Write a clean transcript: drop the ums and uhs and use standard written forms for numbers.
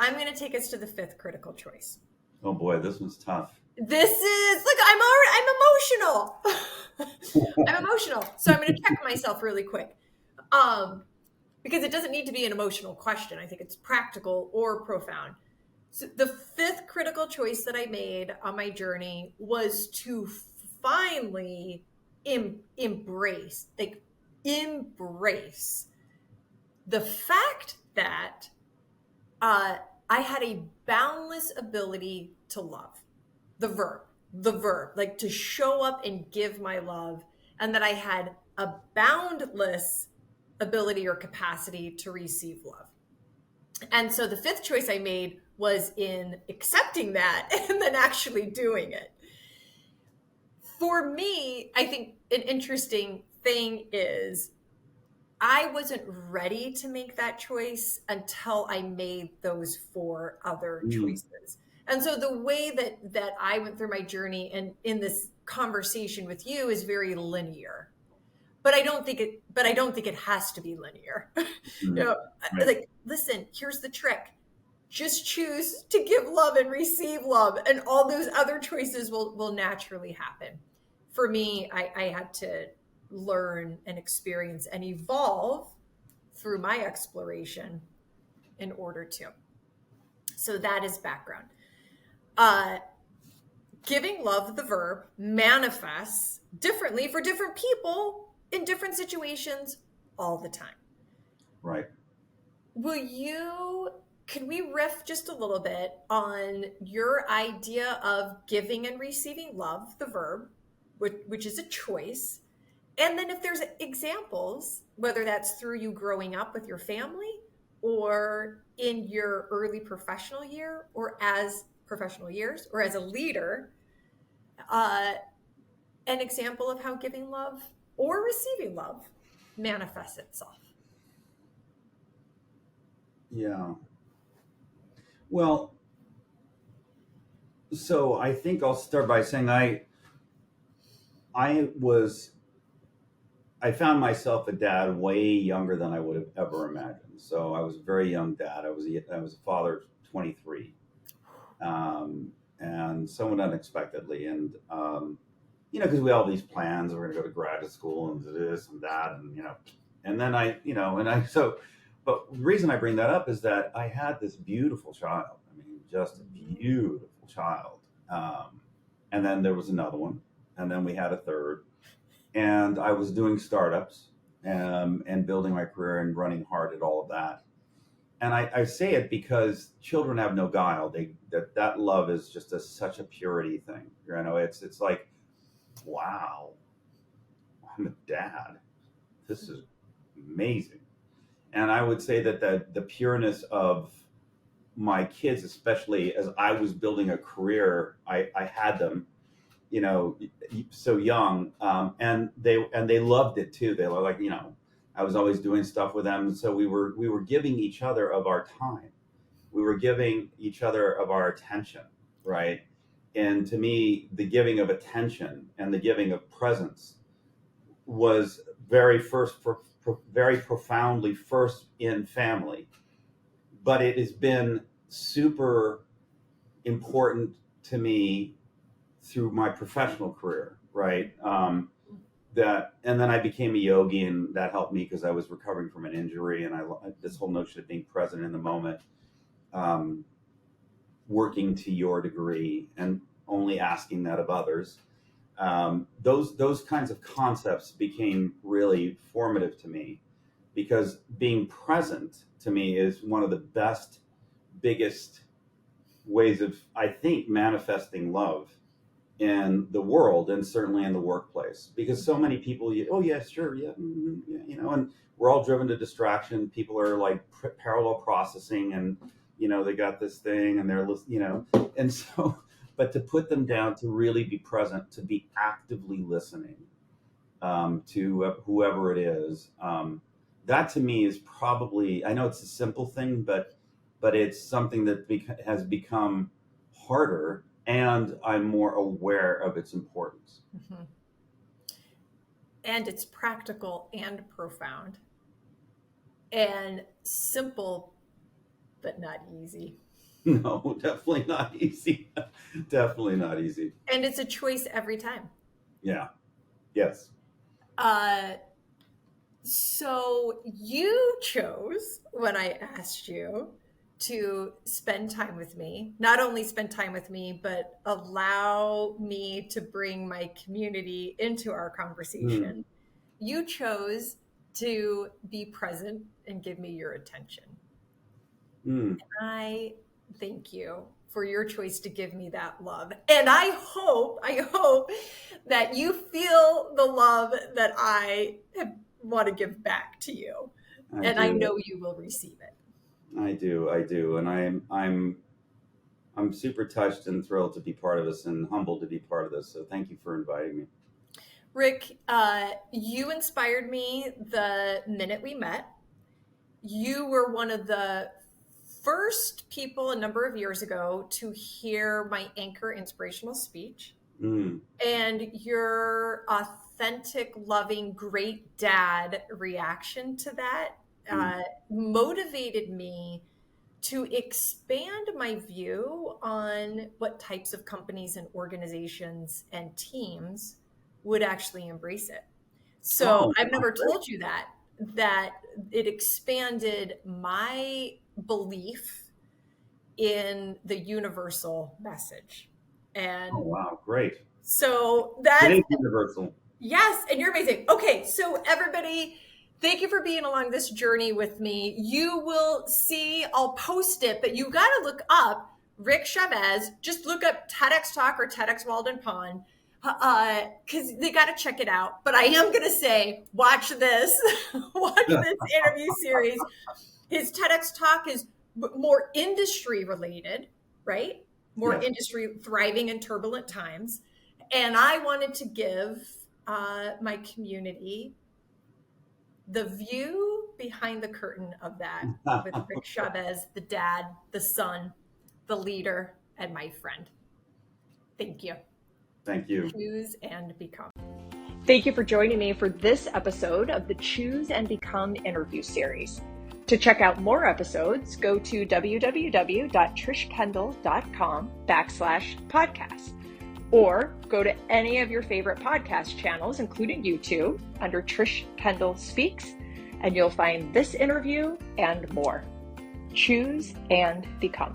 I'm going to take us to the fifth critical choice. Oh boy, this one's tough. This is, look, I'm emotional. I'm emotional. So I'm going to check myself really quick. Because it doesn't need to be an emotional question. I think it's practical or profound. So the fifth critical choice that I made on my journey was to finally embrace the fact that I had a boundless ability to love. The verb, like to show up and give my love, and that I had a boundless ability or capacity to receive love. And so the fifth choice I made was in accepting that and then actually doing it. For me, I think an interesting thing is I wasn't ready to make that choice until I made those four other choices. And so the way that I went through my journey and in this conversation with you is very linear. But I don't think it has to be linear. Right. Like, listen, here's the trick. Just choose to give love and receive love, and all those other choices will naturally happen. For me, I had to learn and experience and evolve through my exploration in order to. So that is background. Giving love, the verb, manifests differently for different people in different situations all the time. Right. Can we riff just a little bit on your idea of giving and receiving love, the verb, which is a choice? And then if there's examples, whether that's through you growing up with your family or in your early professional year or as professional years or as a leader, an example of how giving love or receiving love manifests itself. Yeah. Well, so I think I'll start by saying I found myself a dad way younger than I would have ever imagined. So I was a very young dad. I was a father at 23, and somewhat unexpectedly. And because we all have these plans, we're going to go to graduate school and this and that, and then But the reason I bring that up is that I had this beautiful child. I mean, just a beautiful child. And then there was another one, and then we had a third. And I was doing startups and building my career and running hard at all of that. And I say it because children have no guile. That love is just such a purity thing. It's like, wow, I'm a dad. This is amazing. And I would say that the pureness of my kids, especially as I was building a career, I had them, so young, and they loved it too. They were like, I was always doing stuff with them, so we were giving each other of our time, we were giving each other of our attention, right? And to me, the giving of attention and the giving of presence was very profoundly first in family, but it has been super important to me through my professional career, right? And then I became a yogi, and that helped me because I was recovering from an injury, and this whole notion of being present in the moment, working to your degree, and only asking that of others. Those kinds of concepts became really formative to me, because being present to me is one of the biggest ways of, I think, manifesting love in the world, and certainly in the workplace, because so many people, oh yeah, sure, yeah, yeah, and we're all driven to distraction. People are like parallel processing, and they got this thing, and they're and so, but to put them down, to really be present, to be actively listening to whoever it is, that to me is probably, I know it's a simple thing, but it's something that has become harder, and I'm more aware of its importance. Mm-hmm. And it's practical and profound and simple, but not easy. No, definitely not easy. Definitely not easy. And it's a choice every time. Yeah. Yes. So you chose, when I asked you to spend time with me, not only spend time with me, but allow me to bring my community into our Mm. conversation. You chose to be present and give me your attention. Mm. I thank you for your choice to give me that love. And I hope that you feel the love that I want to give back to you. I And I do. know you will receive it. I do. I do. And I'm super touched and thrilled to be part of this and humbled to be part of this. So thank you for inviting me. Rick, you inspired me the minute we met. You were one of the first people a number of years ago to hear my anchor inspirational speech. Mm. And your authentic, loving, great dad reaction to that motivated me to expand my view on what types of companies and organizations and teams would actually embrace it. So Oh, I've never great. told you that it expanded my belief in the universal message. And Oh, wow. Great. so It that's, is universal. yes, and you're amazing. Okay, so everybody, thank you for being along this journey with me. You will see, I'll post it, but you got to look up Rick Chavez. Just look up TEDx Talk or TEDx Walden Pond, because they got to check it out. But I am going to say, watch this, watch this interview series. His TEDx Talk is more industry related, right? More Yes. industry, thriving in turbulent times. And I wanted to give my community the view behind the curtain of that with Rick Chavez, the dad, the son, the leader, and my friend. Thank you. Thank you. Choose and become. Thank you for joining me for this episode of the Choose and Become interview series. To check out more episodes, go to www.trishkendall.com/podcast. Or go to any of your favorite podcast channels, including YouTube, under Trish Kendall Speaks, and you'll find this interview and more. Choose and become.